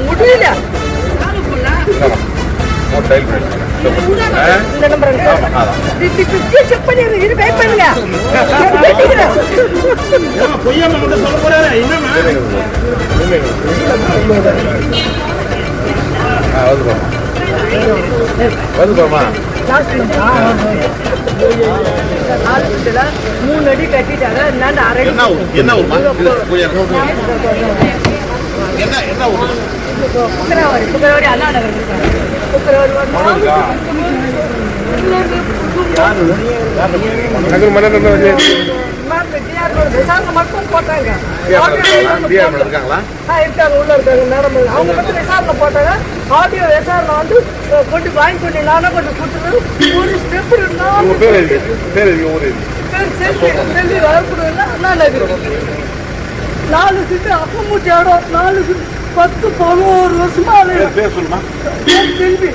முடியல இந்த number check பண்ணி வெயிட் பண்ணுங்க. சொல்ல போறாரு மூணு அடி கட்டிட்டாங்க. புகழவாடி அண்ணா நகர் மட்டும் போட்டாங்க. உள்ள இருக்காங்க. அவங்க மட்டும் விசாரணை போட்டாங்க. ஆடியோ விசாரணை வந்து கொண்டு வாங்கி கொண்டு நானும் கொஞ்சம் கொடுத்துட்டு ஒரு ஸ்டெப் செல்வி வரக்கூடாது. அண்ணா நகர் 4 சீட்டு அப்பமூட்டி இடம் 4 சீட்டு 10-11 வருஷமா செல்வி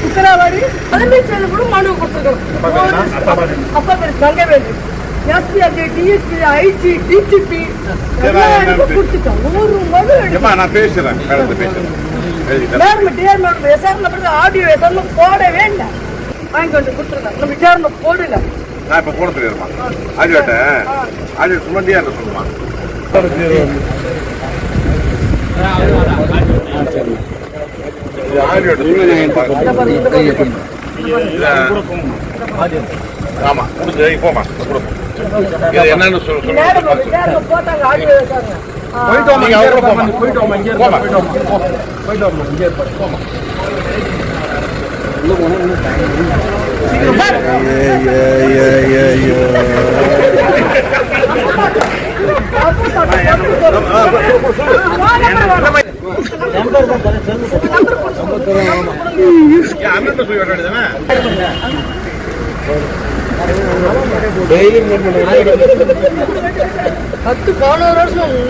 புக்கராவாடி தலைமைச்செயலர் கூட மனு கொடுத்துருக்கோம். அப்பா பேர் கங்கவேலு எஸ்பி டிஎஸ்பி ஐஜி டிஜிபி கொடுத்துட்டோம். ஒரு மனு நான் பேசுறேன். விசாரணை ஆடியோ விசாரணை போடவே இல்லை. வாங்கி கொண்டு கொடுத்துருக்கோம். நம்ம விசாரணை போடல. நான் இப்ப போட தெரியுமா ஆடியோட்ட ஆடியோ சுமந்தியா சொல்லுமா ஆமா போமா என்னன்னு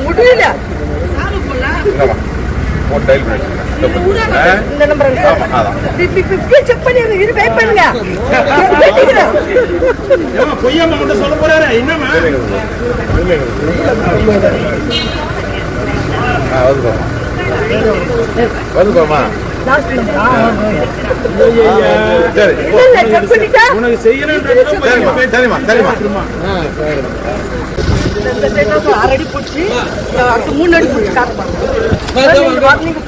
முடியல இந்த நம்பர் செக் பண்ணி வெயிட் பண்ணுங்க. சொல்ல போறாரு என்னமா உனக்கு செய்யணும். ஆறடி போச்சு. 3 அடி போச்சு. நீங்க